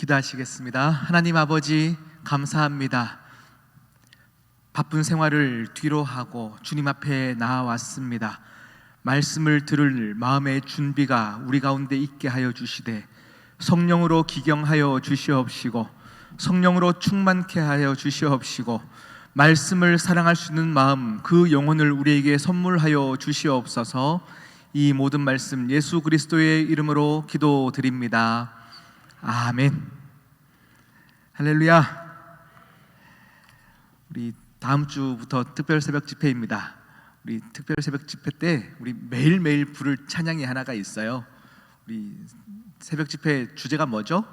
기도하시겠습니다. 하나님 아버지, 감사합니다. 바쁜 생활을 뒤로 하고 주님 앞에 나아왔습니다. 말씀을 들을 마음의 준비가 우리 가운데 있게 하여 주시되 성령으로 기경하여 주시옵시고 성령으로 충만케 하여 주시옵시고 말씀을 사랑할 수 있는 마음, 그 영혼을 우리에게 선물하여 주시옵소서. 이 모든 말씀 예수 그리스도의 이름으로 기도드립니다. 아멘. 할렐루야. 우리 다음 주부터 특별 새벽 집회입니다. 우리 특별 새벽 집회 때 우리 매일매일 부를 찬양이 하나가 있어요. 우리 새벽 집회 주제가 뭐죠?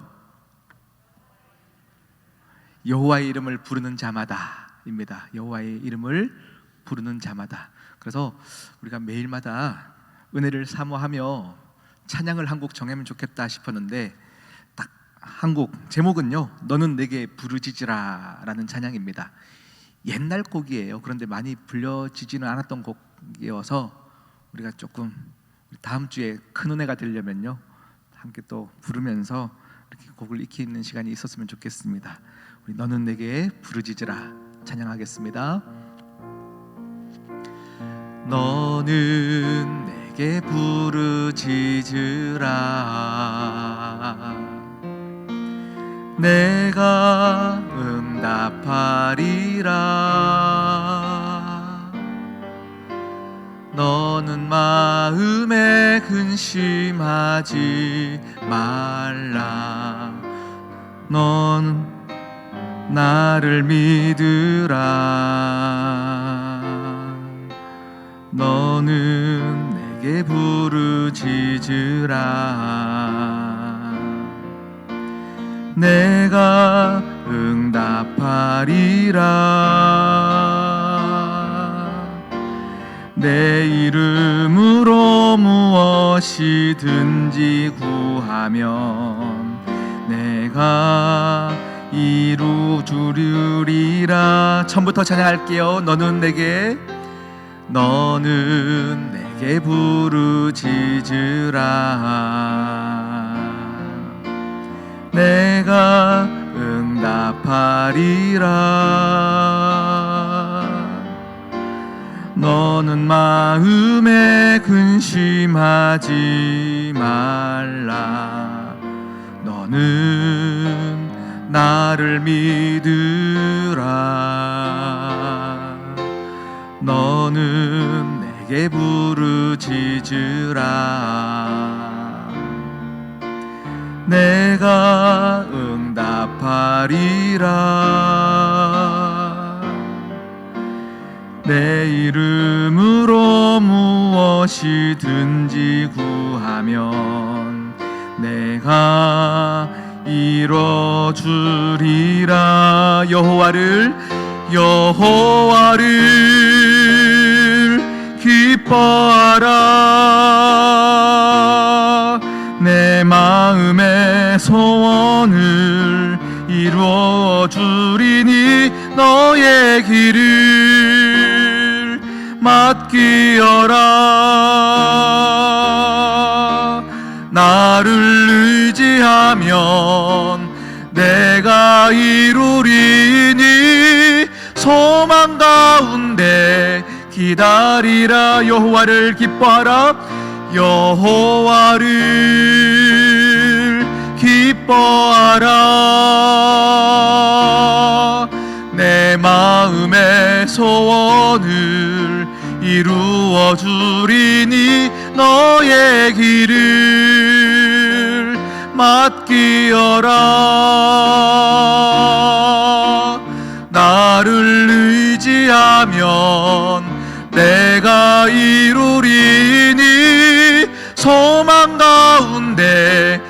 여호와의 이름을 부르는 자마다입니다. 여호와의 이름을 부르는 자마다. 그래서 우리가 매일마다 은혜를 사모하며 찬양을 한 곡 정하면 좋겠다 싶었는데, 딱 한 곡 제목은요, 너는 내게 부르짖으라 라는 찬양입니다. 옛날 곡이에요. 그런데 많이 불려지지는 않았던 곡이어서 우리가 조금 다음 주에 큰 은혜가 되려면요, 함께 또 부르면서 이렇게 곡을 익히는 시간이 있었으면 좋겠습니다. 우리 너는 내게 부르짖으라 찬양하겠습니다. 너는 내게 부르짖으라 내가 응답하리라. 너는 마음에 근심하지 말라. 넌 나를 믿으라. 너는 내게 부르짖으라. 내가 응답하리라. 내 이름으로 무엇이든지 구하면 내가 이루주리라. 처음부터 찬양할게요. 너는 내게 부르짖으라. 내가 응답하리라. 너는 마음에 근심하지 말라. 너는 나를 믿으라. 너는 내게 부르짖으라. 내가 응답하리라. 내 이름으로 무엇이든지 구하면 내가 이뤄주리라. 여호와를 기뻐하라. 내 마음의 소원을 이루어 주리니 너의 길을 맡기어라. 나를 의지하면 내가 이루리니 소망 가운데 기다리라. 여호와를 기뻐하라. 여호와를 기뻐하라. 내 마음의 소원을 이루어 주리니 너의 길을 맡기어라. 나를 의지하면 내가 이루리니 소망 가운데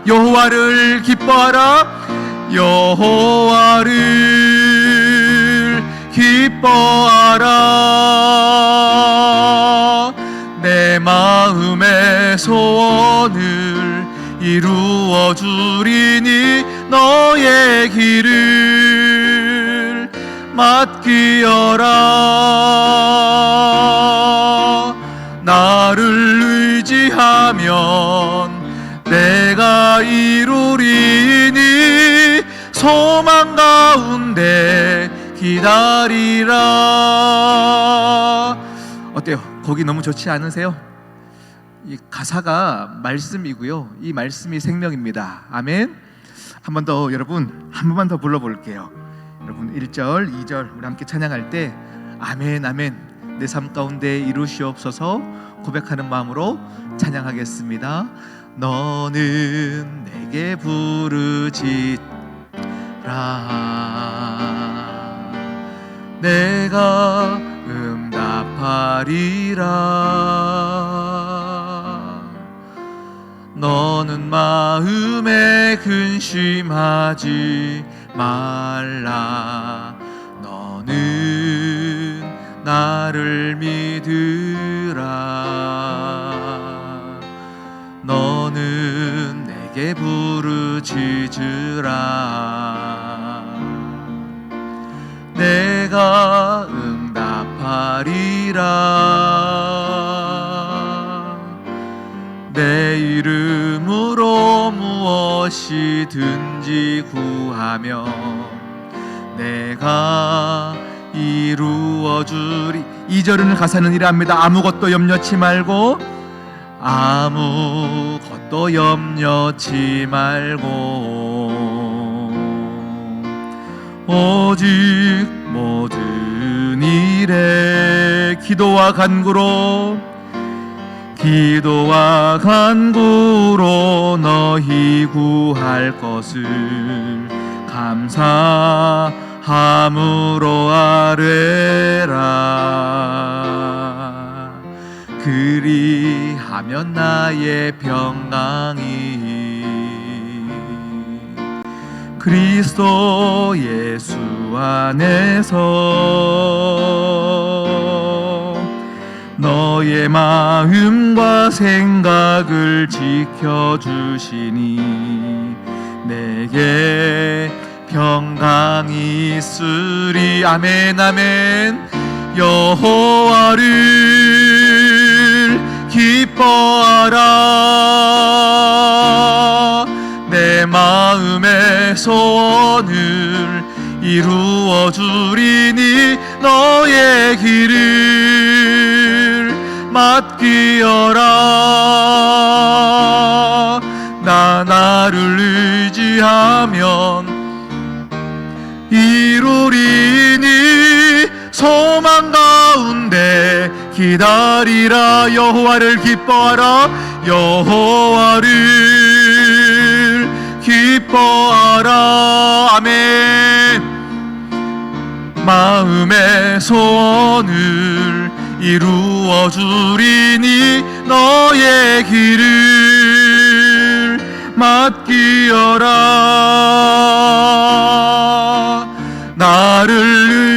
여호와를 기뻐하라. 여호와를 기뻐하라. 내 마음의 소원을 이루어 주리니 너의 길을 맡기어라. 나를 의지하면 내가 이루리 소망 가운데 기다리라. 어때요? 곡이 너무 좋지 않으세요? 이 가사가 말씀이고요, 이 말씀이 생명입니다. 아멘. 한 번 더, 여러분 한 번만 더 불러볼게요. 여러분 1절 2절 우리 함께 찬양할 때 아멘 아멘 내 삶 가운데 이루시옵소서 고백하는 마음으로 찬양하겠습니다. 너는 내게 부르지라 내가 응답하리라. 너는 마음에 근심하지 말라. 너는 나를 믿으라. 너는 내게 부르짖으라. 내가 응답하리라. 내 이름으로 무엇이든지 구하면 내가 이루어주리. 2절은 가사는 이랍니다. 아무것도 염려치 말고 아무것도 염려치 말고 오직 모든 일에 기도와 간구로 너희 구할 것을 감사함으로 아뢰라. 그리하면 나의 평강이 그리스도 예수 안에서 너의 마음과 생각을 지켜주시니 내게 평강이 있으리. 아멘 아멘. 여호와를 기뻐하라. 내 마음의 소원을 이루어 주리니 너의 길을 맡기어라. 나를 의지하면 이루리니 소망 가운데 기다리라. 여호와를 기뻐하라. 여호와를 기뻐하라. 아멘. 마음의 소원을 이루어 주리니 너의 길을 맡기어라. 나를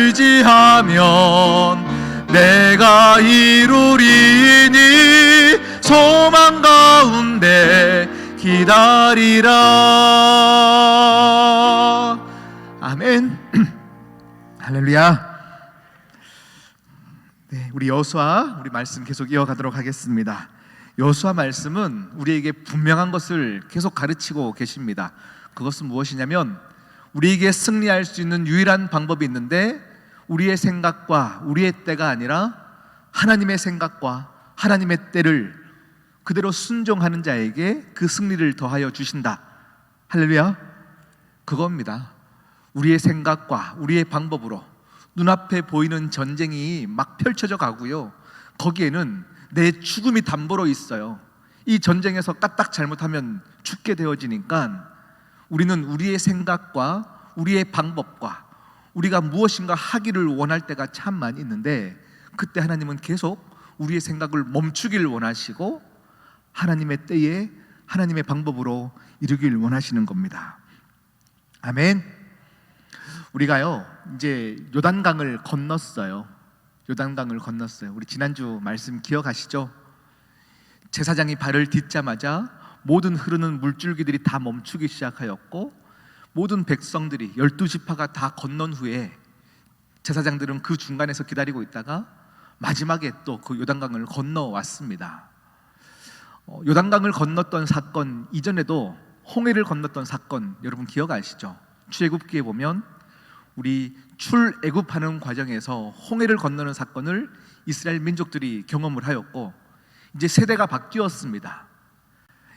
의지하면 내가 이루리니 소망 가운데 기다리라. 아멘. 할렐루야. 네, 우리 여호수아 우리 말씀 계속 이어가도록 하겠습니다. 여호수아 말씀은 우리에게 분명한 것을 계속 가르치고 계십니다. 그것은 무엇이냐면 우리에게 승리할 수 있는 유일한 방법이 있는데 우리의 생각과 우리의 때가 아니라 하나님의 생각과 하나님의 때를 그대로 순종하는 자에게 그 승리를 더하여 주신다. 할렐루야. 그겁니다. 우리의 생각과 우리의 방법으로 눈앞에 보이는 전쟁이 막 펼쳐져 가고요, 거기에는 내 죽음이 담보로 있어요. 이 전쟁에서 까딱 잘못하면 죽게 되어지니까 우리는 우리의 생각과 우리의 방법과 우리가 무엇인가 하기를 원할 때가 참 많이 있는데, 그때 하나님은 계속 우리의 생각을 멈추기를 원하시고 하나님의 때에 하나님의 방법으로 이루길 원하시는 겁니다. 아멘. 우리가요 이제 요단강을 건넜어요. 요단강을 건넜어요. 우리 지난주 말씀 기억하시죠? 제사장이 발을 딛자마자 모든 흐르는 물줄기들이 다 멈추기 시작하였고, 모든 백성들이 12지파가 다 건넌 후에 제사장들은 그 중간에서 기다리고 있다가 마지막에 또 그 요단강을 건너왔습니다. 요단강을 건넜던 사건 이전에도 홍해를 건넜던 사건 여러분 기억하시죠? 출애굽기에 보면 우리 출애굽하는 과정에서 홍해를 건너는 사건을 이스라엘 민족들이 경험을 하였고, 이제 세대가 바뀌었습니다.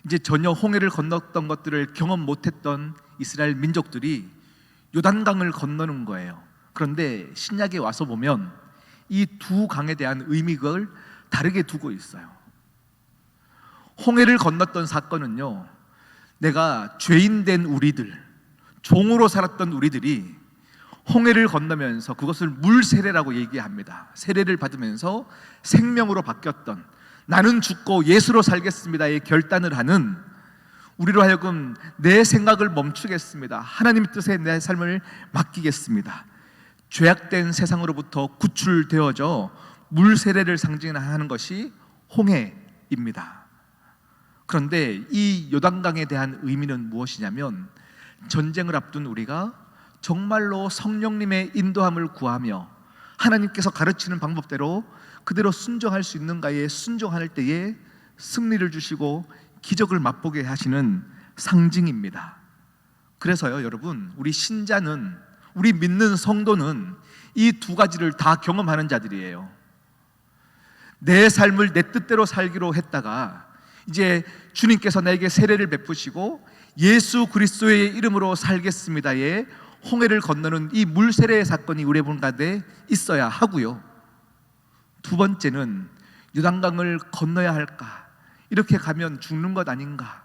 이제 전혀 홍해를 건넜던 것들을 경험 못했던 이스라엘 민족들이 요단강을 건너는 거예요. 그런데 신약에 와서 보면 이 두 강에 대한 의미를 다르게 두고 있어요. 홍해를 건넜던 사건은요, 내가 죄인된 우리들, 종으로 살았던 우리들이 홍해를 건너면서 그것을 물세례라고 얘기합니다. 세례를 받으면서 생명으로 바뀌었던, 나는 죽고 예수로 살겠습니다의 결단을 하는, 우리로 하여금 내 생각을 멈추겠습니다, 하나님 뜻에 내 삶을 맡기겠습니다, 죄악된 세상으로부터 구출되어져 물세례를 상징하는 것이 홍해입니다. 그런데 이 요단강에 대한 의미는 무엇이냐면, 전쟁을 앞둔 우리가 정말로 성령님의 인도함을 구하며 하나님께서 가르치는 방법대로 그대로 순종할 수 있는가에 순종할 때에 승리를 주시고 기적을 맛보게 하시는 상징입니다. 그래서요, 여러분, 우리 신자는, 우리 믿는 성도는 이 두 가지를 다 경험하는 자들이에요. 내 삶을 내 뜻대로 살기로 했다가 이제 주님께서 나에게 세례를 베푸시고 예수 그리스도의 이름으로 살겠습니다에 홍해를 건너는 이 물세례의 사건이 우리 가운데 있어야 하고요. 두 번째는 요단강을 건너야 할까? 이렇게 가면 죽는 것 아닌가?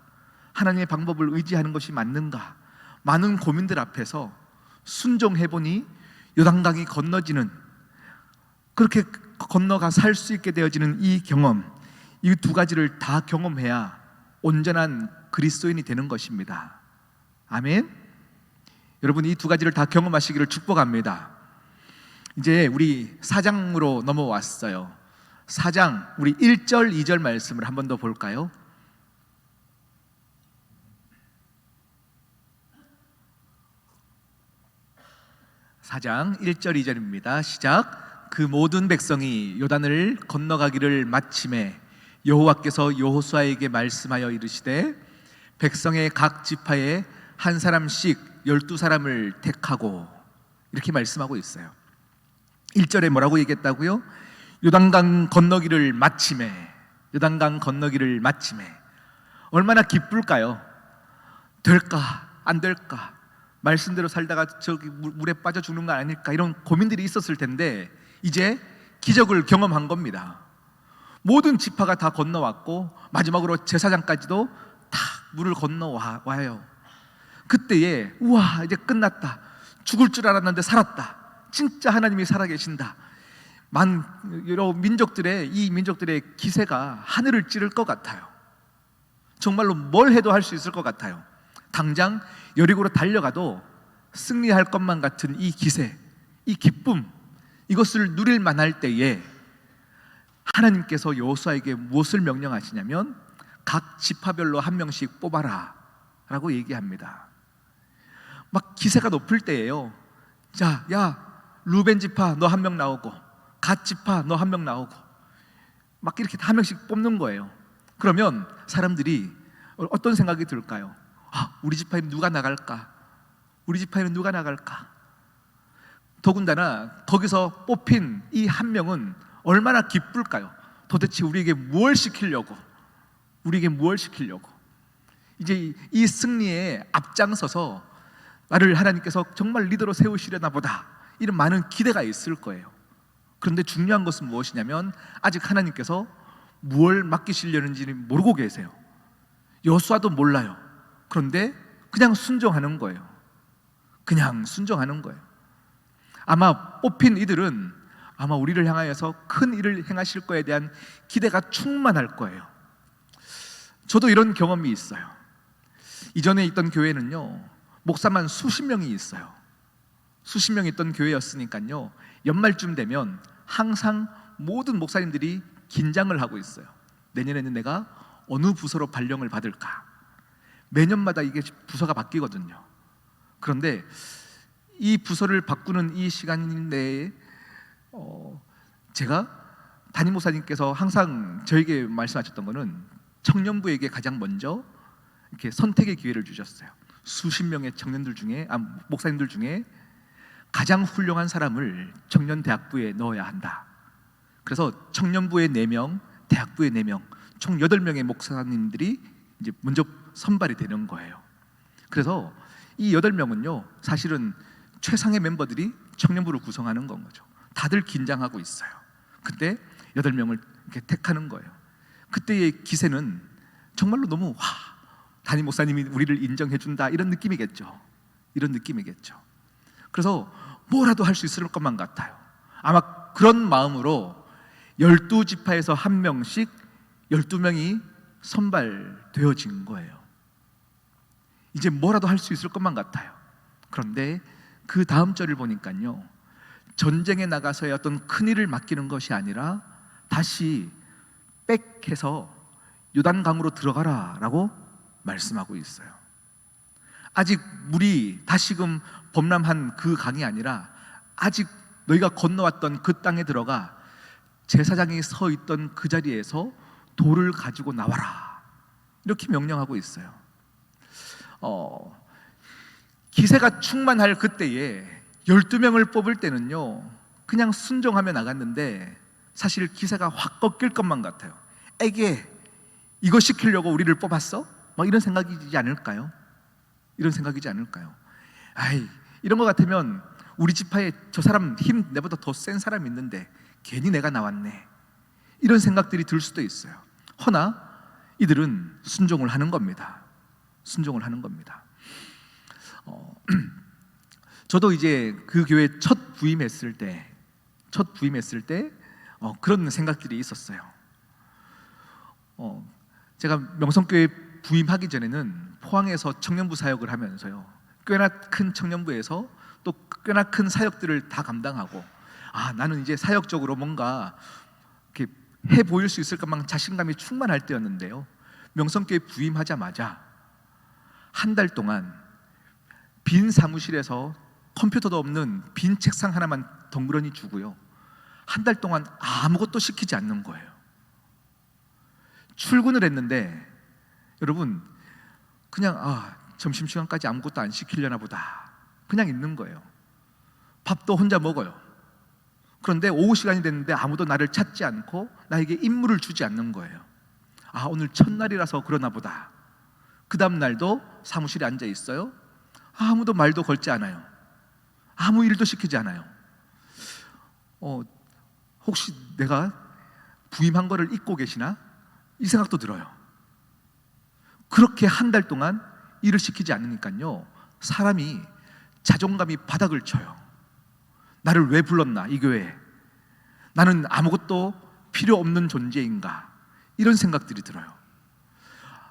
하나님의 방법을 의지하는 것이 맞는가? 많은 고민들 앞에서 순종해보니 요단강이 건너지는, 그렇게 건너가 살 수 있게 되어지는 이 경험, 이 두 가지를 다 경험해야 온전한 그리스도인이 되는 것입니다. 아멘. 여러분, 이 두 가지를 다 경험하시기를 축복합니다. 이제 우리 4장으로 넘어왔어요. 4장 우리 1절 2절 말씀을 한 번 더 볼까요? (4장) 1절 2절입니다. 시작. 그 모든 백성이 요단을 건너가기를 마침에 여호와께서 여호수아에게 말씀하여 이르시되 백성의 각 지파에 한 사람씩 12사람을 택하고, 이렇게 말씀하고 있어요. 1절에 뭐라고 얘기했다고요? 요단강 건너기를 마침에, 요단강 건너기를 마침에. 얼마나 기쁠까요? 될까 안 될까, 말씀대로 살다가 저기 물에 빠져 죽는 거 아닐까, 이런 고민들이 있었을 텐데 이제 기적을 경험한 겁니다. 모든 지파가 다 건너왔고 마지막으로 제사장까지도 다 물을 건너와요. 그때에 우와, 이제 끝났다, 죽을 줄 알았는데 살았다, 진짜 하나님이 살아계신다, 여러 민족들의, 이 민족들의 기세가 하늘을 찌를 것 같아요. 정말로 뭘 해도 할 수 있을 것 같아요. 당장 여리고로 달려가도 승리할 것만 같은 이 기세, 이 기쁨, 이것을 누릴 만할 때에 하나님께서 여호수아에게 무엇을 명령하시냐면 각 지파별로 한 명씩 뽑아라 라고 얘기합니다. 막 기세가 높을 때예요. 자, 야, 루벤 지파 너 한 명 나오고, 갓 지파 너 한 명 나오고, 막 이렇게 한 명씩 뽑는 거예요. 그러면 사람들이 어떤 생각이 들까요? 우리 지파에는 누가 나갈까? 우리 지파에는 누가 나갈까? 더군다나 거기서 뽑힌 이 한 명은 얼마나 기쁠까요? 도대체 우리에게 무엇을 시키려고, 우리에게 무엇을 시키려고, 이제 이 승리에 앞장서서 나를 하나님께서 정말 리더로 세우시려나 보다, 이런 많은 기대가 있을 거예요. 그런데 중요한 것은 무엇이냐면 아직 하나님께서 무엇을 맡기시려는지는 모르고 계세요. 여호수아도 몰라요. 그런데 그냥 순종하는 거예요. 그냥 순종하는 거예요. 아마 뽑힌 이들은 아마 우리를 향하여서 큰 일을 행하실 거에 대한 기대가 충만할 거예요. 저도 이런 경험이 있어요. 이전에 있던 교회는요, 목사만 수십 명이 있어요. 수십 명이 있던 교회였으니까요, 연말쯤 되면 항상 모든 목사님들이 긴장을 하고 있어요. 내년에는 내가 어느 부서로 발령을 받을까. 매년마다 이게 부서가 바뀌거든요. 그런데 이 부서를 바꾸는 이 시간 내에 제가 담임 목사님께서 항상 저에게 말씀하셨던 거는 청년부에게 가장 먼저 이렇게 선택의 기회를 주셨어요. 수십 명의 청년들 중에 목사님들 중에 가장 훌륭한 사람을 청년대학부에 넣어야 한다. 그래서 청년부에 4명, 대학부에 4명, 총 8명의 목사님들이 이제 먼저 선발이 되는 거예요. 그래서 이 8명은요, 사실은 최상의 멤버들이 청년부를 구성하는 건 거죠. 다들 긴장하고 있어요. 그때 8명을 이렇게 택하는 거예요. 그때의 기세는 정말로 너무 담임 목사님이 우리를 인정해준다, 이런 느낌이겠죠. 이런 느낌이겠죠. 그래서 뭐라도 할 수 있을 것만 같아요. 아마 그런 마음으로 12지파에서 한 명씩 12명이 선발되어진 거예요. 이제 뭐라도 할 수 있을 것만 같아요. 그런데 그 다음 절을 보니까요, 전쟁에 나가서의 어떤 큰일을 맡기는 것이 아니라 다시 백해서 요단강으로 들어가라 라고 말씀하고 있어요. 아직 물이 다시금 범람한 그 강이 아니라 아직 너희가 건너왔던 그 땅에 들어가 제사장이 서 있던 그 자리에서 돌을 가지고 나와라, 이렇게 명령하고 있어요. 기세가 충만할 그때에 12명을 뽑을 때는요, 그냥 순종하며 나갔는데 사실 기세가 확 꺾일 것만 같아요. 에게 이거 시키려고 우리를 뽑았어? 막 이런 생각이지 않을까요? 이런 생각이지 않을까요? 이런 것 같으면 우리 지파에 저 사람 힘 내보다 더 센 사람이 있는데 괜히 내가 나왔네, 이런 생각들이 들 수도 있어요. 허나 이들은 순종을 하는 겁니다. 순종을 하는 겁니다. 저도 이제 그 교회 첫 부임했을 때 그런 생각들이 있었어요. 제가 명성교회 부임하기 전에는 포항에서 청년부 사역을 하면서요, 꽤나 큰 청년부에서 또 꽤나 큰 사역들을 다 감당하고, 나는 이제 사역적으로 뭔가 이렇게 해 보일 수 있을 것만 자신감이 충만할 때였는데요, 명성교회 부임하자마자 한 달 동안 빈 사무실에서 컴퓨터도 없는 빈 책상 하나만 덩그러니 주고요, 한 달 동안 아무것도 시키지 않는 거예요. 출근을 했는데 여러분, 그냥 점심시간까지 아무것도 안 시키려나 보다, 그냥 있는 거예요. 밥도 혼자 먹어요. 그런데 오후 시간이 됐는데 아무도 나를 찾지 않고 나에게 임무를 주지 않는 거예요. 오늘 첫날이라서 그러나 보다. 그 다음 날도 사무실에 앉아 있어요. 아무도 말도 걸지 않아요. 아무 일도 시키지 않아요. 혹시 내가 부임한 거를 잊고 계시나? 이 생각도 들어요. 그렇게 한 달 동안 일을 시키지 않으니까요, 사람이 자존감이 바닥을 쳐요. 나를 왜 불렀나, 이 교회에? 나는 아무것도 필요 없는 존재인가? 이런 생각들이 들어요.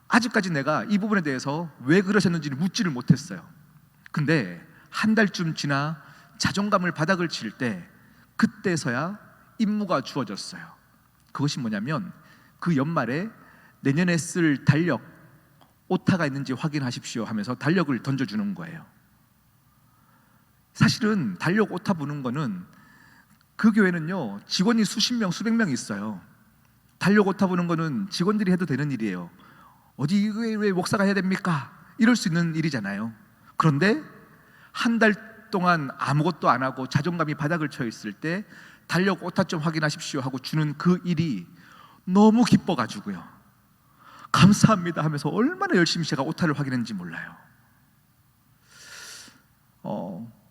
아직까지 내가 이 부분에 대해서 왜 그러셨는지를 묻지를 못했어요. 근데 한 달쯤 지나 자존감을 바닥을 칠 때, 그때서야 임무가 주어졌어요. 그것이 뭐냐면, 그 연말에 내년에 쓸 달력 오타가 있는지 확인하십시오 하면서 달력을 던져주는 거예요. 사실은 달력 오타 보는 거는, 그 교회는요 직원이 수십 명 수백 명 있어요. 달력 오타 보는 거는 직원들이 해도 되는 일이에요. 어디 이거에 왜 목사가 해야 됩니까? 이럴 수 있는 일이잖아요. 그런데 한 달 동안 아무것도 안 하고 자존감이 바닥을 쳐 있을 때 달력 오타 좀 확인하십시오 하고 주는 그 일이 너무 기뻐가지고요, 감사합니다 하면서 얼마나 열심히 제가 오타를 확인했는지 몰라요.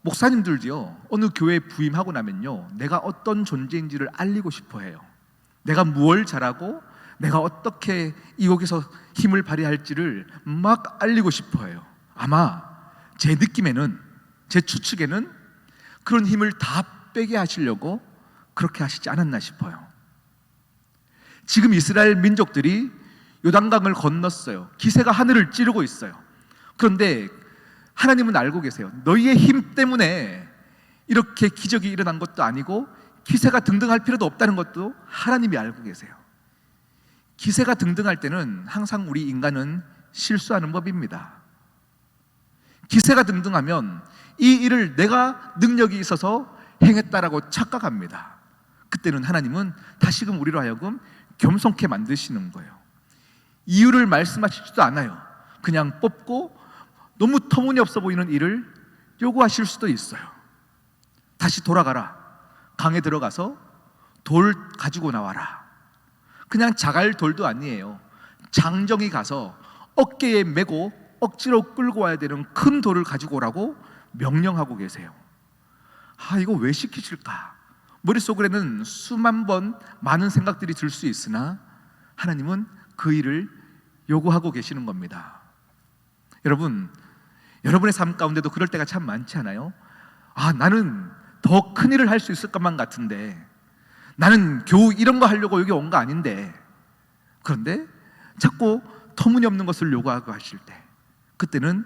목사님들도요, 어느 교회에 부임하고 나면요, 내가 어떤 존재인지를 알리고 싶어 해요. 내가 무엇을 잘하고 내가 어떻게 이곳에서 힘을 발휘할지를 막 알리고 싶어 해요. 아마 제 느낌에는, 제 추측에는 그런 힘을 다 빼게 하시려고 그렇게 하시지 않았나 싶어요. 지금 이스라엘 민족들이 요단강을 건넜어요. 기세가 하늘을 찌르고 있어요. 그런데 하나님은 알고 계세요. 너희의 힘 때문에 이렇게 기적이 일어난 것도 아니고 기세가 등등할 필요도 없다는 것도 하나님이 알고 계세요. 기세가 등등할 때는 항상 우리 인간은 실수하는 법입니다. 기세가 등등하면 이 일을 내가 능력이 있어서 행했다라고 착각합니다. 그때는 하나님은 다시금 우리로 하여금 겸손케 만드시는 거예요. 이유를 말씀하시지도 않아요. 그냥 뽑고 너무 터무니없어 보이는 일을 요구하실 수도 있어요. 다시 돌아가라. 강에 들어가서 돌 가지고 나와라. 그냥 자갈 돌도 아니에요. 장정이 가서 어깨에 메고 억지로 끌고 와야 되는 큰 돌을 가지고 오라고 명령하고 계세요. 이거 왜 시키실까? 머릿속에는 수만 번 많은 생각들이 들 수 있으나 하나님은 그 일을 요구하고 계시는 겁니다. 여러분, 여러분의 삶 가운데도 그럴 때가 참 많지 않아요? 나는 더 큰 일을 할 수 있을 것만 같은데, 나는 겨우 이런 거 하려고 여기 온 거 아닌데, 그런데 자꾸 터무니없는 것을 요구하고 하실 때, 그때는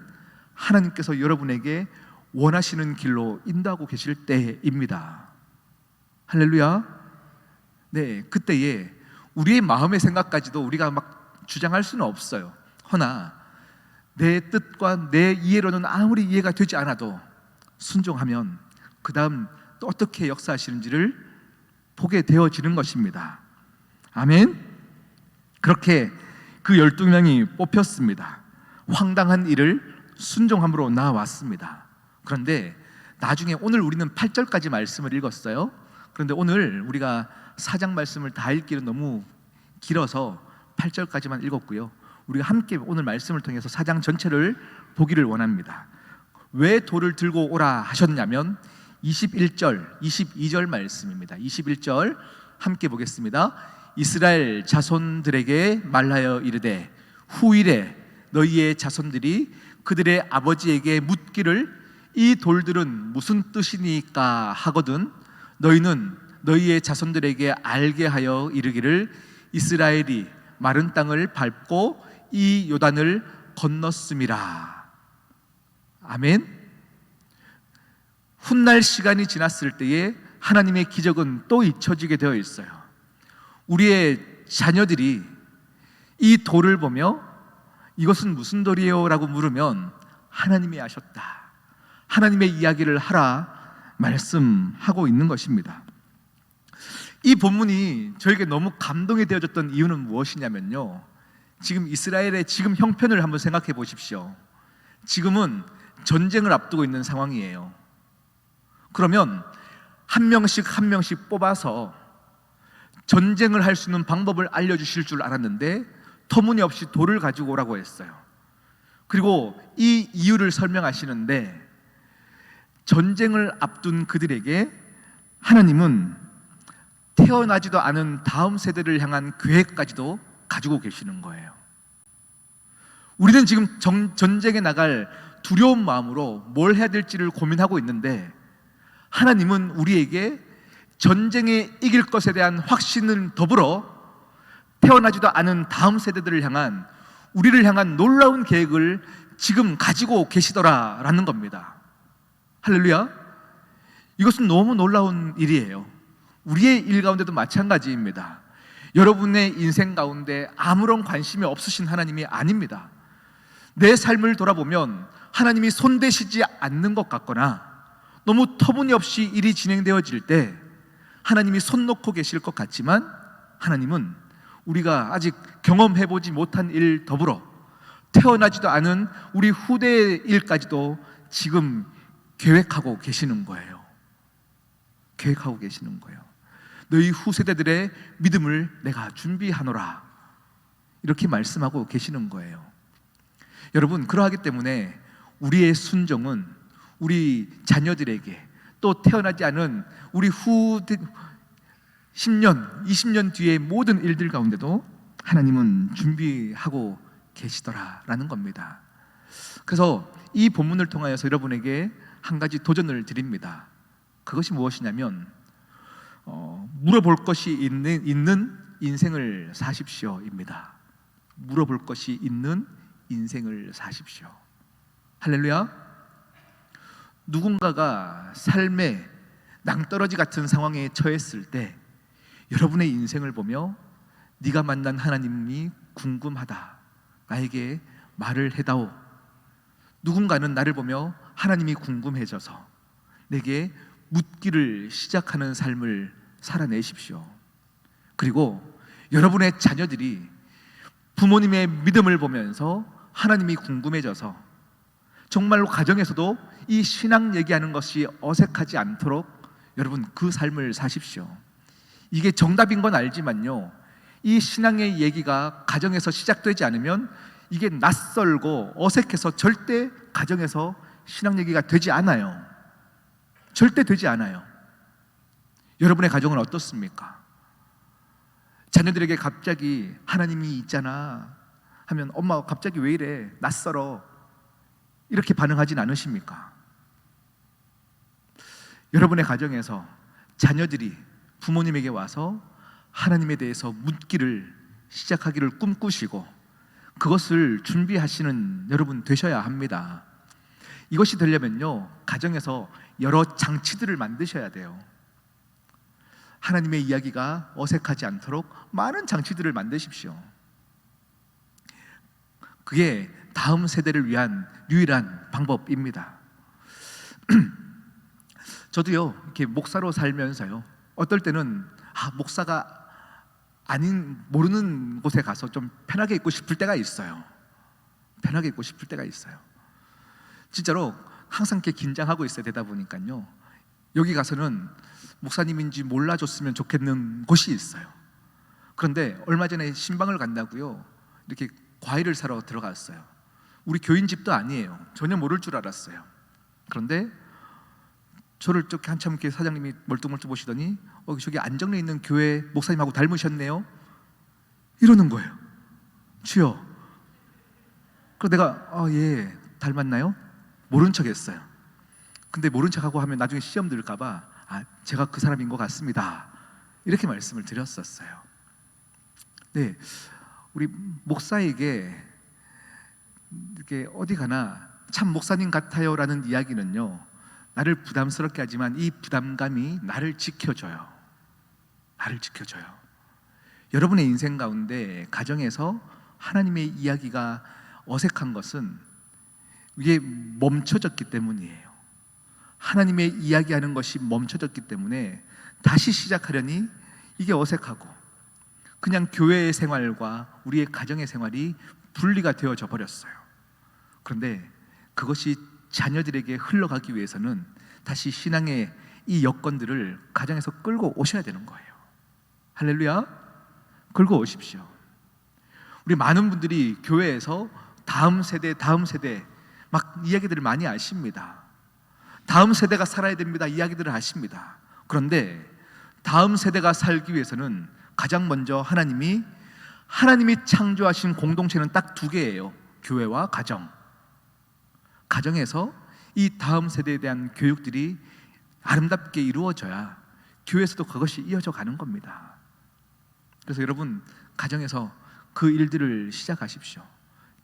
하나님께서 여러분에게 원하시는 길로 인도하고 계실 때입니다. 할렐루야. 네, 그때에 우리의 마음의 생각까지도 우리가 막 주장할 수는 없어요. 허나 내 뜻과 내 이해로는 아무리 이해가 되지 않아도 순종하면 그 다음 또 어떻게 역사하시는지를 보게 되어지는 것입니다. 아멘. 그렇게 그 12명이 뽑혔습니다. 황당한 일을 순종함으로 나왔습니다. 그런데 나중에 오늘 우리는 8절까지 말씀을 읽었어요. 그런데 오늘 우리가 4장 말씀을 다 읽기는 너무 길어서 8절까지만 읽었고요. 우리가 함께 오늘 말씀을 통해서 4장 전체를 보기를 원합니다. 왜 돌을 들고 오라 하셨냐면 21절, 22절 말씀입니다. 21절 함께 보겠습니다. 이스라엘 자손들에게 말하여 이르되 후일에 너희의 자손들이 그들의 아버지에게 묻기를 이 돌들은 무슨 뜻이니까 하거든 너희는 너희의 자손들에게 알게 하여 이르기를 이스라엘이 마른 땅을 밟고 이 요단을 건넜음이라. 아멘. 훗날 시간이 지났을 때에 하나님의 기적은 또 잊혀지게 되어 있어요. 우리의 자녀들이 이 돌을 보며 이것은 무슨 돌이에요? 라고 물으면 하나님이 하셨다, 하나님의 이야기를 하라 말씀하고 있는 것입니다. 이 본문이 저에게 너무 감동이 되어졌던 이유는 무엇이냐면요, 지금 이스라엘의 지금 형편을 한번 생각해 보십시오. 지금은 전쟁을 앞두고 있는 상황이에요. 그러면 한 명씩 한 명씩 뽑아서 전쟁을 할 수 있는 방법을 알려주실 줄 알았는데 터무니없이 돌을 가지고 오라고 했어요. 그리고 이 이유를 설명하시는데 전쟁을 앞둔 그들에게 하나님은 태어나지도 않은 다음 세대를 향한 계획까지도 가지고 계시는 거예요. 우리는 지금 전쟁에 나갈 두려운 마음으로 뭘 해야 될지를 고민하고 있는데 하나님은 우리에게 전쟁에 이길 것에 대한 확신을 더불어 태어나지도 않은 다음 세대들을 향한, 우리를 향한 놀라운 계획을 지금 가지고 계시더라라는 겁니다. 할렐루야. 이것은 너무 놀라운 일이에요. 우리의 일 가운데도 마찬가지입니다. 여러분의 인생 가운데 아무런 관심이 없으신 하나님이 아닙니다. 내 삶을 돌아보면 하나님이 손대시지 않는 것 같거나 너무 터무니없이 일이 진행되어질 때 하나님이 손 놓고 계실 것 같지만 하나님은 우리가 아직 경험해보지 못한 일 더불어 태어나지도 않은 우리 후대의 일까지도 지금 계획하고 계시는 거예요. 계획하고 계시는 거예요. 너희 후세대들의 믿음을 내가 준비하노라, 이렇게 말씀하고 계시는 거예요. 여러분, 그러하기 때문에 우리의 순종은 우리 자녀들에게, 또 태어나지 않은 우리 후대 10년, 20년 뒤의 모든 일들 가운데도 하나님은 준비하고 계시더라라는 겁니다. 그래서 이 본문을 통하여서 여러분에게 한 가지 도전을 드립니다. 그것이 무엇이냐면 물어볼 것이 있는 인생을 사십시오입니다. 물어볼 것이 있는 인생을 사십시오. 할렐루야. 누군가가 삶의 낭떠러지 같은 상황에 처했을 때 여러분의 인생을 보며 네가 만난 하나님이 궁금하다, 나에게 말을 해다오. 누군가는 나를 보며 하나님이 궁금해져서 내게 묻기를 시작하는 삶을 살아내십시오. 그리고 여러분의 자녀들이 부모님의 믿음을 보면서 하나님이 궁금해져서 정말로 가정에서도 이 신앙 얘기하는 것이 어색하지 않도록 여러분 그 삶을 사십시오. 이게 정답인 건 알지만요, 이 신앙의 얘기가 가정에서 시작되지 않으면 이게 낯설고 어색해서 절대 가정에서 신앙 얘기가 되지 않아요. 절대 되지 않아요. 여러분의 가정은 어떻습니까? 자녀들에게 갑자기 하나님이 있잖아 하면 엄마 갑자기 왜 이래? 낯설어. 이렇게 반응하진 않으십니까? 여러분의 가정에서 자녀들이 부모님에게 와서 하나님에 대해서 묻기를 시작하기를 꿈꾸시고 그것을 준비하시는 여러분 되셔야 합니다. 이것이 되려면요, 가정에서 여러 장치들을 만드셔야 돼요. 하나님의 이야기가 어색하지 않도록 많은 장치들을 만드십시오. 그게 다음 세대를 위한 유일한 방법입니다. 저도요, 이렇게 목사로 살면서요, 어떨 때는 목사가 아닌 모르는 곳에 가서 좀 편하게 있고 싶을 때가 있어요. 편하게 있고 싶을 때가 있어요. 진짜로 항상 이렇게 긴장하고 있어야 되다 보니까요, 여기 가서는 목사님인지 몰라줬으면 좋겠는 곳이 있어요. 그런데 얼마 전에 신방을 간다고요, 이렇게 과일을 사러 들어갔어요. 우리 교인 집도 아니에요. 전혀 모를 줄 알았어요. 그런데 저를 좀 한참 이렇게 사장님이 멀뚱멀뚱 보시더니 저기 안정리에 있는 교회 목사님하고 닮으셨네요 이러는 거예요. 주여. 그래서 내가 예 닮았나요? 모른 척 했어요. 근데 모른 척하고 하면 나중에 시험 들을까봐 제가 그 사람인 것 같습니다 이렇게 말씀을 드렸었어요. 네, 우리 목사에게 이렇게 어디 가나 참 목사님 같아요 라는 이야기는요, 나를 부담스럽게 하지만 이 부담감이 나를 지켜줘요. 나를 지켜줘요. 여러분의 인생 가운데 가정에서 하나님의 이야기가 어색한 것은 이게 멈춰졌기 때문이에요. 하나님의 이야기하는 것이 멈춰졌기 때문에 다시 시작하려니 이게 어색하고 그냥 교회의 생활과 우리의 가정의 생활이 분리가 되어져 버렸어요. 그런데 그것이 자녀들에게 흘러가기 위해서는 다시 신앙의 이 여건들을 가정에서 끌고 오셔야 되는 거예요. 할렐루야. 끌고 오십시오. 우리 많은 분들이 교회에서 다음 세대 막 이야기들을 많이 하십니다. 다음 세대가 살아야 됩니다 이야기들을 하십니다. 그런데 다음 세대가 살기 위해서는 가장 먼저 하나님이 창조하신 공동체는 딱 두 개예요. 교회와 가정. 가정에서 이 다음 세대에 대한 교육들이 아름답게 이루어져야 교회에서도 그것이 이어져 가는 겁니다. 그래서 여러분 가정에서 그 일들을 시작하십시오.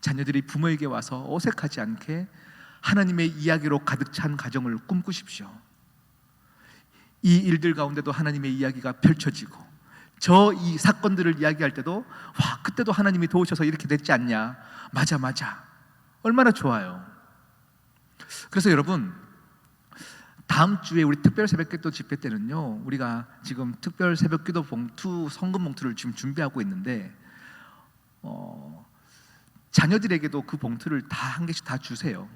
자녀들이 부모에게 와서 어색하지 않게 하나님의 이야기로 가득 찬 가정을 꿈꾸십시오. 이 일들 가운데도 하나님의 이야기가 펼쳐지고 이 사건들을 이야기할 때도 그때도 하나님이 도우셔서 이렇게 됐지 않냐, 맞아 얼마나 좋아요. 그래서 여러분 다음 주에 우리 특별 새벽기도 집회 때는요, 우리가 지금 특별 새벽기도 봉투, 성금 봉투를 지금 준비하고 있는데 자녀들에게도 그 봉투를 다 한 개씩 다 주세요.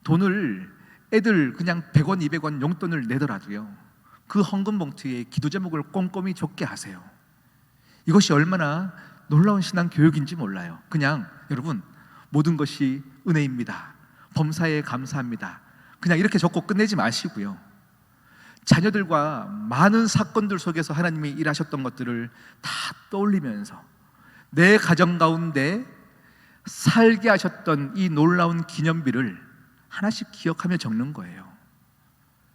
돈을 애들 그냥 100원, 200원 용돈을 내더라도요, 그 헌금 봉투에 기도 제목을 꼼꼼히 적게 하세요. 이것이 얼마나 놀라운 신앙 교육인지 몰라요. 그냥 여러분 모든 것이 은혜입니다, 범사에 감사합니다, 그냥 이렇게 적고 끝내지 마시고요, 자녀들과 많은 사건들 속에서 하나님이 일하셨던 것들을 다 떠올리면서 내 가정 가운데 살게 하셨던 이 놀라운 기념비를 하나씩 기억하며 적는 거예요.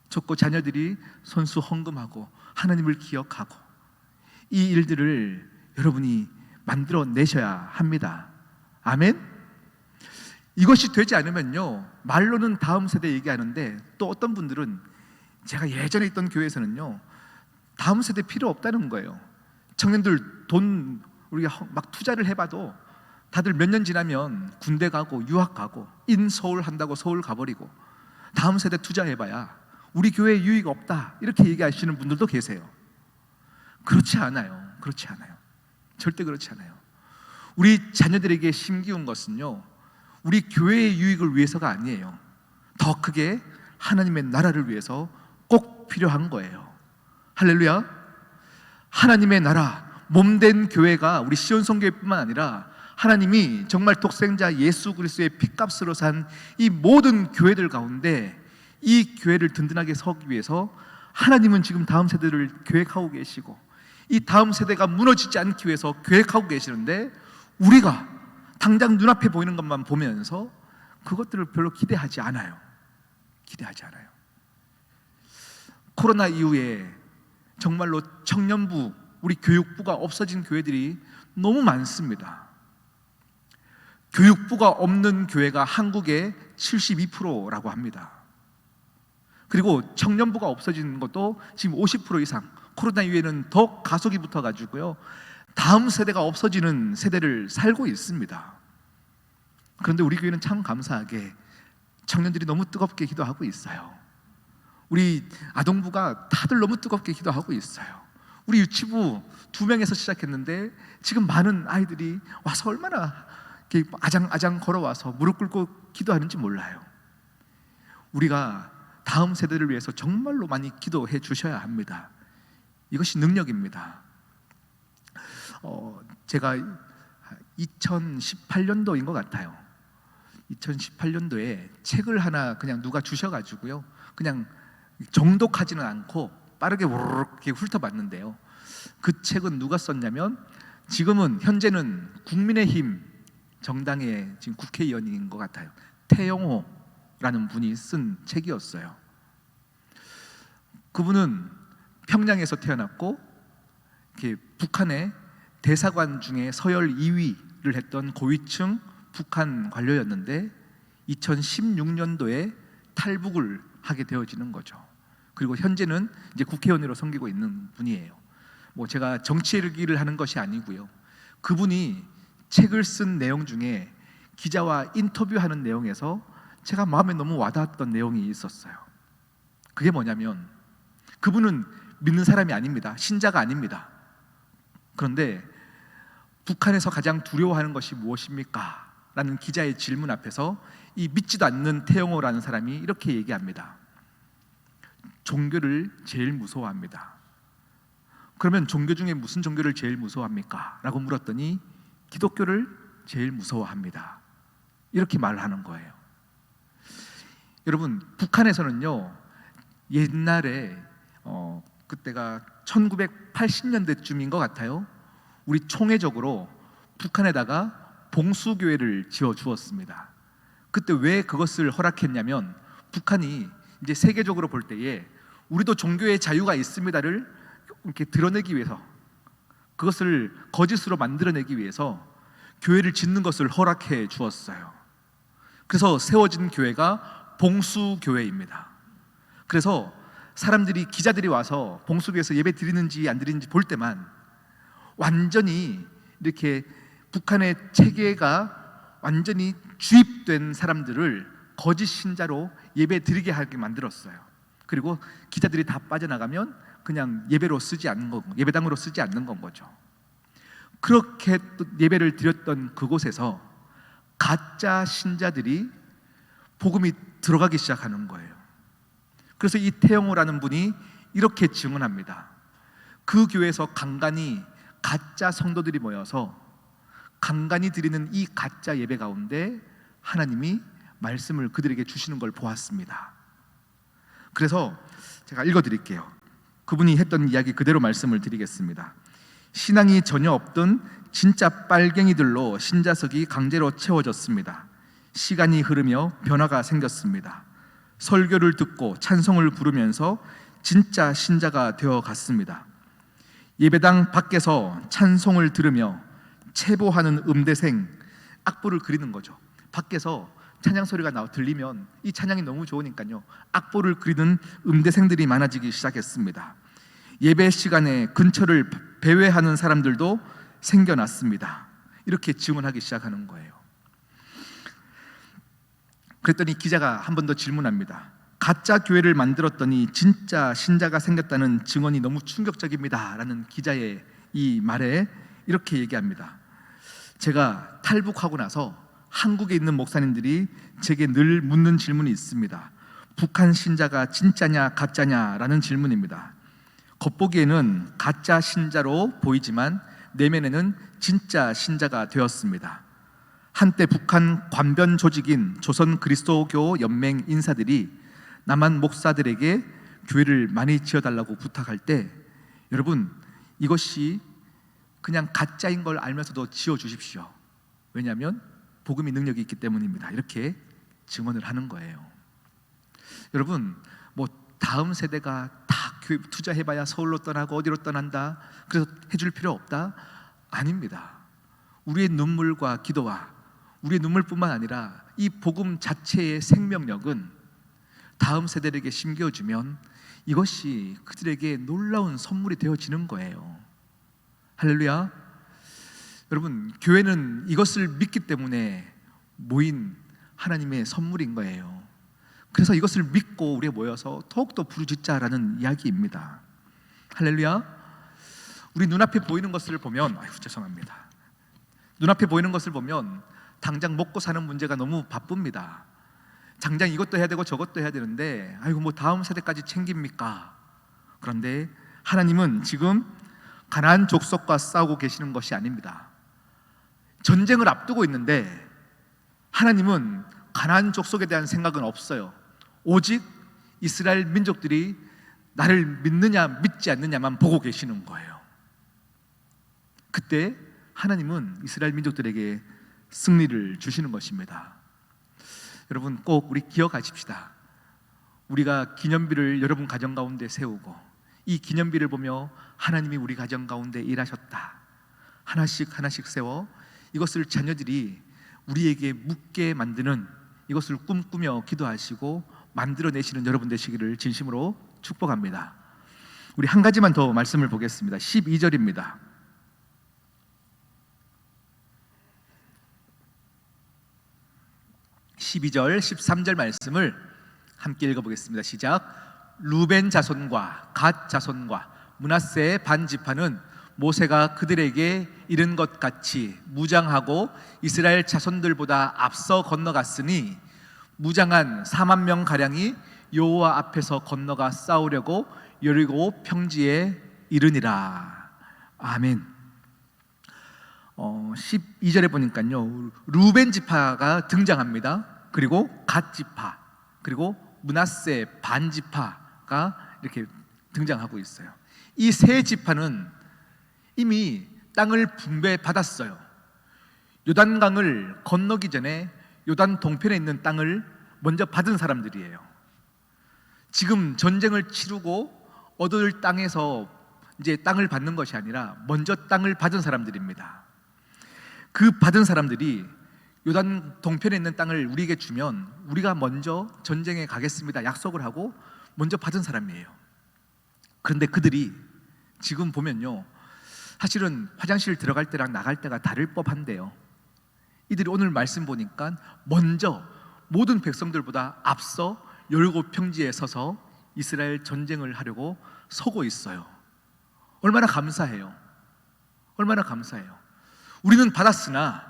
적고 자녀들이 손수 헌금하고 하나님을 기억하고 이 일들을 여러분이 만들어 내셔야 합니다. 아멘? 이것이 되지 않으면요, 말로는 다음 세대 얘기하는데 또 어떤 분들은 제가 예전에 있던 교회에서는요, 다음 세대 필요 없다는 거예요. 청년들 돈 우리가 막 투자를 해봐도 다들 몇 년 지나면 군대 가고 유학 가고 인서울 한다고 서울 가버리고 다음 세대 투자해봐야 우리 교회에 유익 없다 이렇게 얘기하시는 분들도 계세요. 그렇지 않아요. 절대 그렇지 않아요. 우리 자녀들에게 심기운 것은요, 우리 교회의 유익을 위해서가 아니에요. 더 크게 하나님의 나라를 위해서 꼭 필요한 거예요. 할렐루야. 하나님의 나라, 몸된 교회가 우리 시온 성교회뿐만 아니라 하나님이 정말 독생자 예수 그리스도의 핏값으로 산 이 모든 교회들 가운데 이 교회를 든든하게 서기 위해서 하나님은 지금 다음 세대를 계획하고 계시고 이 다음 세대가 무너지지 않기 위해서 계획하고 계시는데, 우리가 당장 눈앞에 보이는 것만 보면서 그것들을 별로 기대하지 않아요. 코로나 이후에 정말로 청년부, 우리 교육부가 없어진 교회들이 너무 많습니다. 교육부가 없는 교회가 한국의 72%라고 합니다. 그리고 청년부가 없어진 것도 지금 50% 이상, 코로나 이후에는 더 가속이 붙어가지고요, 다음 세대가 없어지는 세대를 살고 있습니다. 그런데 우리 교회는 참 감사하게 청년들이 너무 뜨겁게 기도하고 있어요. 우리 아동부가 다들 너무 뜨겁게 기도하고 있어요. 우리 유치부 2명에서 시작했는데 지금 많은 아이들이 와서 얼마나 이렇게 아장아장 걸어와서 무릎 꿇고 기도하는지 몰라요. 우리가 다음 세대를 위해서 정말로 많이 기도해 주셔야 합니다. 이것이 능력입니다. 제가 2018년도인 것 같아요. 2018년도에 책을 하나 그냥 누가 주셔가지고요, 그냥 정독하지는 않고 빠르게 우르르 이렇게 훑어봤는데요, 그 책은 누가 썼냐면 현재는 국민의힘 정당의 지금 국회의원인 것 같아요. 태영호라는 분이 쓴 책이었어요. 그분은 평양에서 태어났고 북한의 대사관 중에 서열 2위를 했던 고위층 북한 관료였는데 2016년도에 탈북을 하게 되어지는 거죠. 그리고 현재는 이제 국회의원으로 섬기고 있는 분이에요. 제가 정치 얘기를 하는 것이 아니고요, 그분이 책을 쓴 내용 중에 기자와 인터뷰하는 내용에서 제가 마음에 너무 와닿았던 내용이 있었어요. 그게 뭐냐면, 그분은 믿는 사람이 아닙니다. 신자가 아닙니다. 그런데 북한에서 가장 두려워하는 것이 무엇입니까? 라는 기자의 질문 앞에서 이 믿지도 않는 태영호라는 사람이 이렇게 얘기합니다. 종교를 제일 무서워합니다. 그러면 종교 중에 무슨 종교를 제일 무서워합니까? 라고 물었더니 기독교를 제일 무서워합니다. 이렇게 말하는 거예요. 여러분, 북한에서는요, 옛날에 그때가 1980년대쯤인 것 같아요. 우리 총회적으로 북한에다가 봉수교회를 지어 주었습니다. 그때 왜 그것을 허락했냐면, 북한이 이제 세계적으로 볼 때에 우리도 종교의 자유가 있습니다를 이렇게 드러내기 위해서, 그것을 거짓으로 만들어내기 위해서 교회를 짓는 것을 허락해 주었어요. 그래서 세워진 교회가 봉수교회입니다. 그래서 사람들이, 기자들이 와서 봉수교회에서 예배 드리는지 안 드리는지 볼 때만 완전히 이렇게 북한의 체계가 완전히 주입된 사람들을 거짓 신자로 예배 드리게 하게 만들었어요. 그리고 기자들이 다 빠져나가면 그냥 예배로 쓰지 않는 거고, 예배당으로 쓰지 않는 건 거죠. 그렇게 또 예배를 드렸던 그곳에서 가짜 신자들이 복음이 들어가기 시작하는 거예요. 그래서 이 태영호라는 분이 이렇게 증언합니다. 그 교회에서 간간히 가짜 성도들이 모여서 간간히 드리는 이 가짜 예배 가운데 하나님이 말씀을 그들에게 주시는 걸 보았습니다. 그래서 제가 읽어드릴게요. 그분이 했던 이야기 그대로 말씀을 드리겠습니다. 신앙이 전혀 없던 진짜 빨갱이들로 신자석이 강제로 채워졌습니다. 시간이 흐르며 변화가 생겼습니다. 설교를 듣고 찬송을 부르면서 진짜 신자가 되어 갔습니다. 예배당 밖에서 찬송을 들으며 체보하는 음대생, 악보를 그리는 거죠. 밖에서 찬양 소리가 들리면 이 찬양이 너무 좋으니까요, 악보를 그리는 음대생들이 많아지기 시작했습니다. 예배 시간에 근처를 배회하는 사람들도 생겨났습니다. 이렇게 증언하기 시작하는 거예요. 그랬더니 기자가 한 번 더 질문합니다. 가짜 교회를 만들었더니 진짜 신자가 생겼다는 증언이 너무 충격적입니다. 라는 기자의 이 말에 이렇게 얘기합니다. 제가 탈북하고 나서 한국에 있는 목사님들이 제게 늘 묻는 질문이 있습니다. 북한 신자가 진짜냐 가짜냐라는 질문입니다. 겉보기에는 가짜 신자로 보이지만 내면에는 진짜 신자가 되었습니다. 한때 북한 관변 조직인 조선 그리스도교 연맹 인사들이 남한 목사들에게 교회를 많이 지어달라고 부탁할 때, 여러분, 이것이 그냥 가짜인 걸 알면서도 지어주십시오. 왜냐하면 복음의 능력이 있기 때문입니다. 이렇게 증언을 하는 거예요. 여러분, 뭐 다음 세대가 다 교회 투자해봐야 서울로 떠나고 어디로 떠난다, 그래서 해줄 필요 없다? 아닙니다. 우리의 눈물과 기도와 우리의 눈물뿐만 아니라 이 복음 자체의 생명력은 다음 세대에게 심겨주면 이것이 그들에게 놀라운 선물이 되어지는 거예요. 할렐루야. 여러분, 교회는 이것을 믿기 때문에 모인 하나님의 선물인 거예요. 그래서 이것을 믿고 우리가 모여서 더욱더 부르짖자라는 이야기입니다. 할렐루야. 우리 눈앞에 보이는 것을 보면, 죄송합니다. 눈앞에 보이는 것을 보면 당장 먹고 사는 문제가 너무 바쁩니다. 당장 이것도 해야 되고 저것도 해야 되는데, 뭐 다음 세대까지 챙깁니까? 그런데 하나님은 지금 가나안 족속과 싸우고 계시는 것이 아닙니다. 전쟁을 앞두고 있는데 하나님은 가나안 족속에 대한 생각은 없어요. 오직 이스라엘 민족들이 나를 믿느냐 믿지 않느냐만 보고 계시는 거예요. 그때 하나님은 이스라엘 민족들에게 승리를 주시는 것입니다. 여러분, 꼭 우리 기억하십시다. 우리가 기념비를 여러분 가정 가운데 세우고 이 기념비를 보며 하나님이 우리 가정 가운데 일하셨다, 하나씩 하나씩 세워 이것을 자녀들이 우리에게 묻게 만드는, 이것을 꿈꾸며 기도하시고 만들어내시는 여러분 되시기를 진심으로 축복합니다. 우리 한 가지만 더 말씀을 보겠습니다. 12절입니다. 12절, 13절 말씀을 함께 읽어보겠습니다. 시작. 루벤 자손과 갓 자손과 므낫세의 반 지파는 모세가 그들에게 이른 것 같이 무장하고 이스라엘 자손들보다 앞서 건너갔으니 무장한 4만 명 가량이 여호와 앞에서 건너가 싸우려고 여리고 평지에 이르니라. 아멘. 12절에 보니까요, 루벤 지파가 등장합니다. 그리고 갓 지파, 그리고 므낫세 반 지파가 이렇게 등장하고 있어요. 이 세 지파는 이미 땅을 분배받았어요. 요단강을 건너기 전에 요단 동편에 있는 땅을 먼저 받은 사람들이에요. 지금 전쟁을 치르고 얻을 땅에서 이제 땅을 받는 것이 아니라 먼저 땅을 받은 사람들입니다. 그 받은 사람들이 요단 동편에 있는 땅을 우리에게 주면 우리가 먼저 전쟁에 가겠습니다 약속을 하고 먼저 받은 사람이에요. 그런데 그들이 지금 보면요, 사실은 화장실 들어갈 때랑 나갈 때가 다를 법한데요, 이들이 오늘 말씀 보니까 먼저 모든 백성들보다 앞서 여리고 평지에 서서 이스라엘 전쟁을 하려고 서고 있어요. 얼마나 감사해요. 얼마나 감사해요. 우리는 받았으나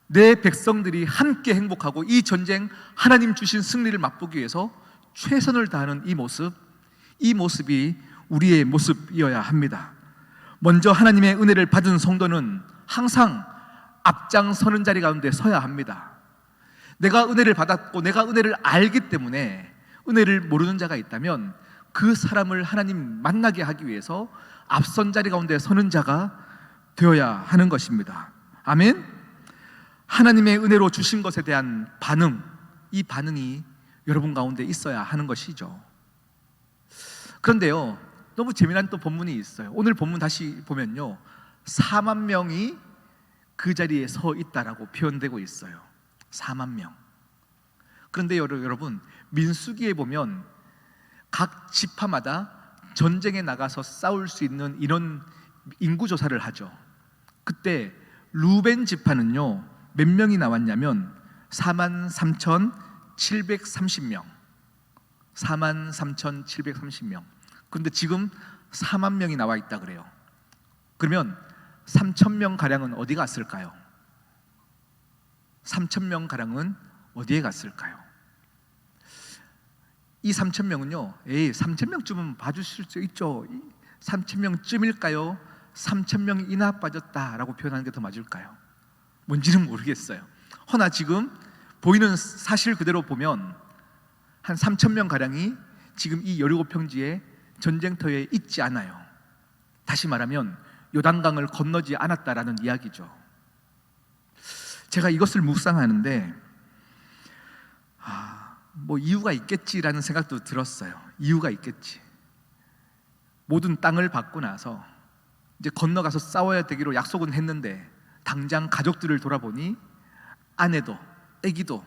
내 백성들이 함께 행복하고 이 전쟁 하나님 주신 승리를 맛보기 위해서 최선을 다하는 이 모습이 우리의 모습이어야 합니다. 먼저 하나님의 은혜를 받은 성도는 항상 앞장서는 자리 가운데 서야 합니다. 내가 은혜를 받았고 내가 은혜를 알기 때문에 은혜를 모르는 자가 있다면 그 사람을 하나님 만나게 하기 위해서 앞선 자리 가운데 서는 자가 되어야 하는 것입니다. 아멘. 하나님의 은혜로 주신 것에 대한 반응, 이 반응이 여러분 가운데 있어야 하는 것이죠. 그런데요, 너무 재미난 또 본문이 있어요. 오늘 본문 다시 보면요, 4만 명이 그 자리에 서 있다라고 표현되고 있어요. 4만 명. 그런데 여러분, 민수기에 보면 각 지파마다 전쟁에 나가서 싸울 수 있는 인원 인구 조사를 하죠. 그때 루벤 지파는요, 몇 명이 나왔냐면 43,730명. 43,730명. 그런데 지금 4만 명이 나와 있다 그래요. 그러면 3,000명 가량은 어디 갔을까요? 3,000명 가량은 어디에 갔을까요? 이 3,000명은요, 3,000명쯤은 봐주실 수 있죠. 3,000명쯤일까요? 3,000명 이나 빠졌다라고 표현하는 게 더 맞을까요? 뭔지는 모르겠어요. 허나 지금 보이는 사실 그대로 보면 한 3,000명 가량이 지금 이 여리고 평지에 전쟁터에 있지 않아요. 다시 말하면 요단강을 건너지 않았다라는 이야기죠. 제가 이것을 묵상하는데 뭐 이유가 있겠지라는 생각도 들었어요. 이유가 있겠지. 모든 땅을 받고 나서 이제 건너가서 싸워야 되기로 약속은 했는데 당장 가족들을 돌아보니 아내도 아기도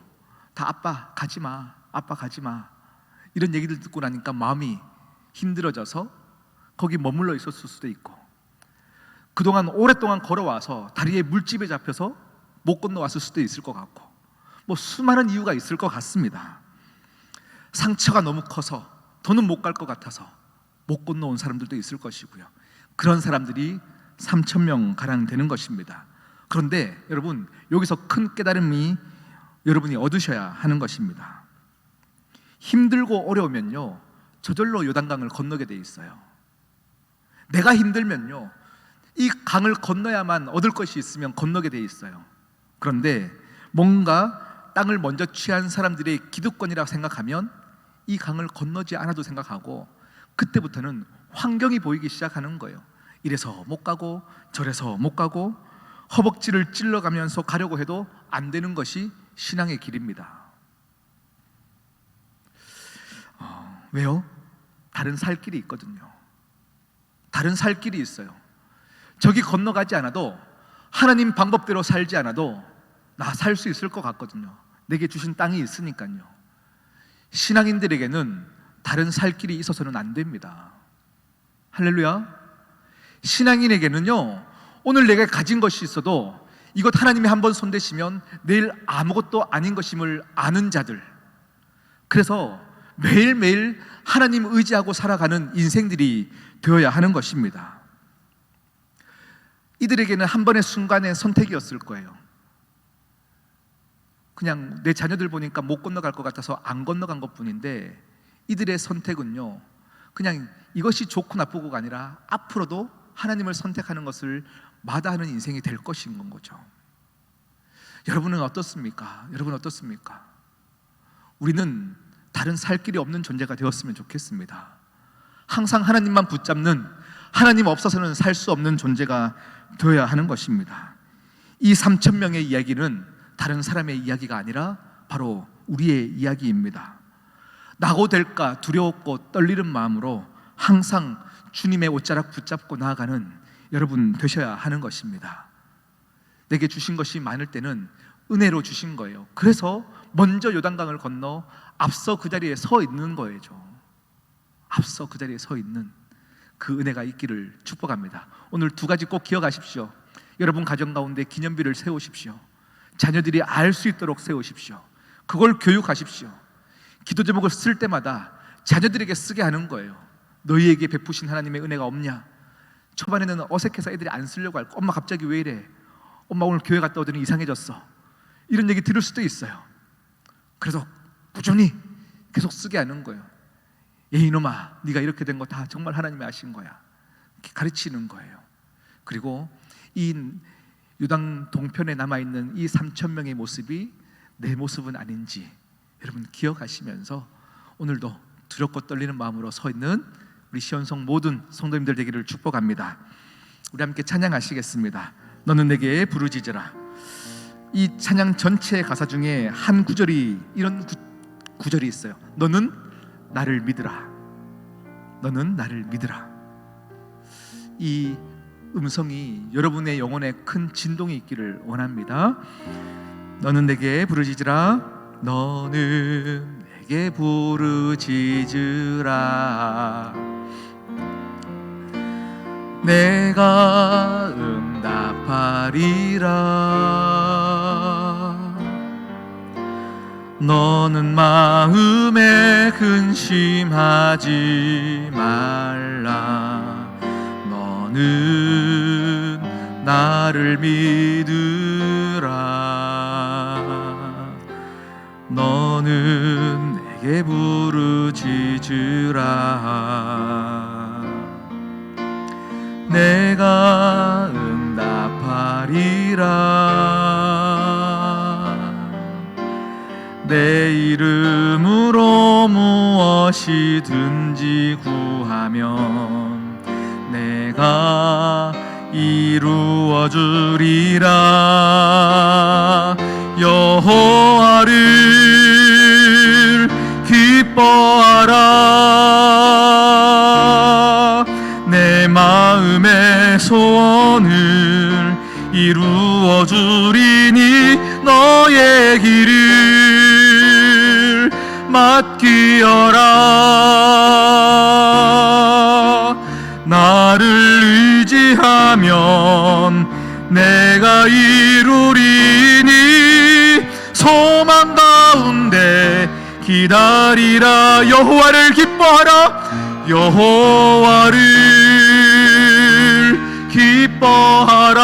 다 아빠 가지마, 아빠 가지마 이런 얘기를 듣고 나니까 마음이 힘들어져서 거기 머물러 있었을 수도 있고, 그동안 오랫동안 걸어와서 다리에 물집에 잡혀서 못 건너왔을 수도 있을 것 같고, 뭐 수많은 이유가 있을 것 같습니다. 상처가 너무 커서 더는 못 갈 것 같아서 못 건너온 사람들도 있을 것이고요. 그런 사람들이 3,000명 가량 되는 것입니다. 그런데 여러분, 여기서 큰 깨달음이 여러분이 얻으셔야 하는 것입니다. 힘들고 어려우면요, 저절로 요단강을 건너게 돼 있어요. 내가 힘들면요, 이 강을 건너야만 얻을 것이 있으면 건너게 돼 있어요. 그런데 뭔가 땅을 먼저 취한 사람들의 기득권이라고 생각하면 이 강을 건너지 않아도 생각하고, 그때부터는 환경이 보이기 시작하는 거예요. 이래서 못 가고 저래서 못 가고 허벅지를 찔러가면서 가려고 해도 안 되는 것이 신앙의 길입니다. 왜요? 다른 살 길이 있거든요. 다른 살 길이 있어요. 저기 건너가지 않아도, 하나님 방법대로 살지 않아도 나 살 수 있을 것 같거든요. 내게 주신 땅이 있으니까요. 신앙인들에게는 다른 살 길이 있어서는 안 됩니다. 할렐루야. 신앙인에게는요, 오늘 내가 가진 것이 있어도 이것 하나님이 한번 손대시면 내일 아무것도 아닌 것임을 아는 자들, 그래서 매일매일 하나님 의지하고 살아가는 인생들이 되어야 하는 것입니다. 이들에게는 한 번의 순간의 선택이었을 거예요. 그냥 내 자녀들 보니까 못 건너갈 것 같아서 안 건너간 것뿐인데, 이들의 선택은요, 그냥 이것이 좋고 나쁘고가 아니라 앞으로도 하나님을 선택하는 것을 마다하는 인생이 될 것인 거죠. 여러분은 어떻습니까? 여러분 어떻습니까? 우리는 다른 살 길이 없는 존재가 되었으면 좋겠습니다. 항상 하나님만 붙잡는, 하나님 없어서는 살 수 없는 존재가 되어야 하는 것입니다. 이 3,000명의 이야기는 다른 사람의 이야기가 아니라 바로 우리의 이야기입니다. 낙오될까 두려웠고 떨리는 마음으로 항상 주님의 옷자락 붙잡고 나아가는 여러분 되셔야 하는 것입니다. 내게 주신 것이 많을 때는 은혜로 주신 거예요. 그래서 먼저 요단강을 건너 앞서 그 자리에 서 있는 거예요. 앞서 그 자리에 서 있는 그 은혜가 있기를 축복합니다. 오늘 두 가지 꼭 기억하십시오. 여러분 가정 가운데 기념비를 세우십시오. 자녀들이 알 수 있도록 세우십시오. 그걸 교육하십시오. 기도 제목을 쓸 때마다 자녀들에게 쓰게 하는 거예요. 너희에게 베푸신 하나님의 은혜가 없냐? 초반에는 어색해서 애들이 안 쓰려고 할 거예요. 엄마 갑자기 왜 이래? 엄마 오늘 교회 갔다 오더니 이상해졌어. 이런 얘기 들을 수도 있어요. 그래서 꾸준히 계속 쓰게 하는 거예요. 이놈아, 네가 이렇게 된 거 다 정말 하나님이 하신 거야. 이렇게 가르치는 거예요. 그리고 이 요단 동편에 남아있는 이 3,000명의 모습이 내 모습은 아닌지 여러분 기억하시면서 오늘도 두렵고 떨리는 마음으로 서 있는 우리 시온성 모든 성도님들 되기를 축복합니다. 우리 함께 찬양하시겠습니다. 너는 내게 부르짖으라. 이 찬양 전체의 가사 중에 한 구절이 이런 구절이 있어요. 너는 나를 믿으라. 너는 나를 믿으라. 이 음성이 여러분의 영혼에 큰 진동이 있기를 원합니다. 너는 내게 부르짖으라. 너는 내게 부르짖으라. 내가 응답하리라. 너는 마음에 근심하지 말라. 너는 나를 믿으라. 부르짖으라. 내가 응답하리라. 내 이름으로 무엇이든지 구하면 내가 이루어 주리라. 여호와를 기뻐하라. 내 마음의 소원을 이루어 주리니 너의 길을 맡기어라. 나를 의지하면 내가 이루리니 소망 가운데 기다리라. 여호와를 기뻐하라. 여호와를 기뻐하라.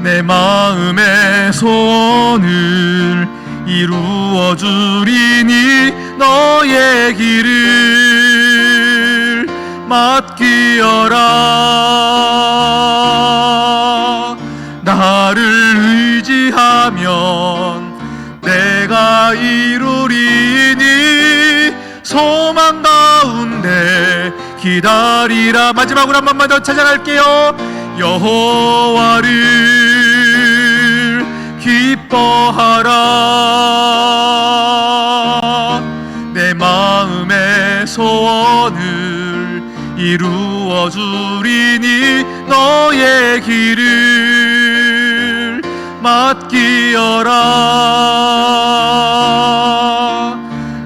내 마음의 소원을 이루어 주리니 너의 길을 맡기어라. 나를 의지하면 내가 이루리니 소망 가운데 기다리라. 마지막으로 한 번만 더 찬양할게요. 여호와를 기뻐하라. 내 마음의 소원을 이루어 주리니 너의 길을 맡기어라.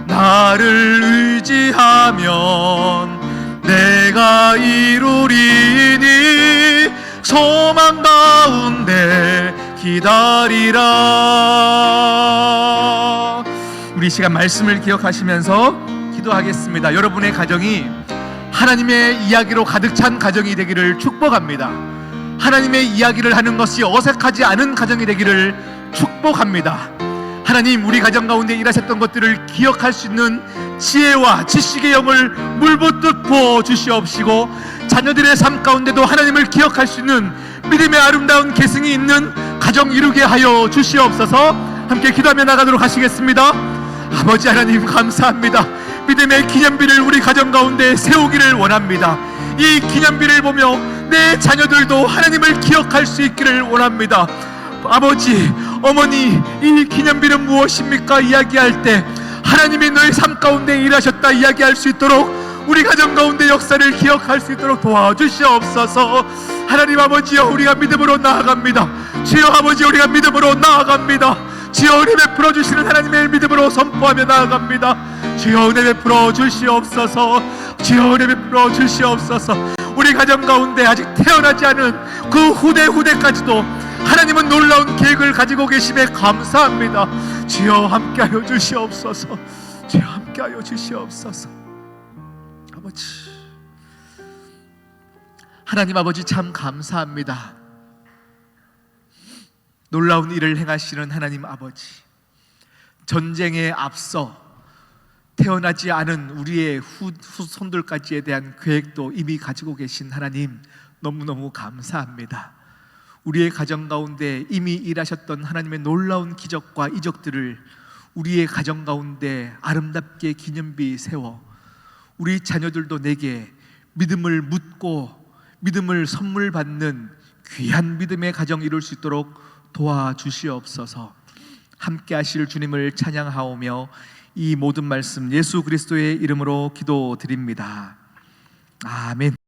나를 의지하면 내가 이루리니 소망 가운데 기다리라. 우리 시간 말씀을 기억하시면서 기도하겠습니다. 여러분의 가정이 하나님의 이야기로 가득 찬 가정이 되기를 축복합니다. 하나님의 이야기를 하는 것이 어색하지 않은 가정이 되기를 축복합니다. 하나님, 우리 가정 가운데 일하셨던 것들을 기억할 수 있는 지혜와 지식의 영을 물붓듯 부어 주시옵시고, 자녀들의 삶 가운데도 하나님을 기억할 수 있는 믿음의 아름다운 계승이 있는 가정 이루게 하여 주시옵소서. 함께 기도하며 나가도록 하시겠습니다. 아버지 하나님, 감사합니다. 믿음의 기념비를 우리 가정 가운데 세우기를 원합니다. 이 기념비를 보며 내 자녀들도 하나님을 기억할 수 있기를 원합니다. 아버지, 어머니, 이 기념비는 무엇입니까? 이야기할 때 하나님이 너의 삶 가운데 일하셨다 이야기할 수 있도록, 우리 가정 가운데 역사를 기억할 수 있도록 도와주시옵소서. 하나님 아버지여, 우리가 믿음으로 나아갑니다. 주여 아버지, 우리가 믿음으로 나아갑니다. 주여, 은혜 베풀어 주시는 하나님의 믿음으로 선포하며 나아갑니다. 주여, 은혜 베풀어 주시옵소서. 주여, 은혜 베풀어 주시옵소서. 우리 가정 가운데 아직 태어나지 않은 그 후대까지도 하나님은 놀라운 계획을 가지고 계심에 감사합니다. 주여, 함께하여 주시옵소서. 주여, 함께하여 주시옵소서. 아버지, 하나님 아버지, 참 감사합니다. 놀라운 일을 행하시는 하나님 아버지, 전쟁에 앞서 태어나지 않은 우리의 후손들까지에 대한 계획도 이미 가지고 계신 하나님, 너무너무 감사합니다. 우리의 가정 가운데 이미 일하셨던 하나님의 놀라운 기적과 이적들을 우리의 가정 가운데 아름답게 기념비 세워 우리 자녀들도 내게 믿음을 묻고 믿음을 선물 받는 귀한 믿음의 가정 이룰 수 있도록 도와주시옵소서. 함께 하실 주님을 찬양하오며 이 모든 말씀 예수 그리스도의 이름으로 기도드립니다. 아멘.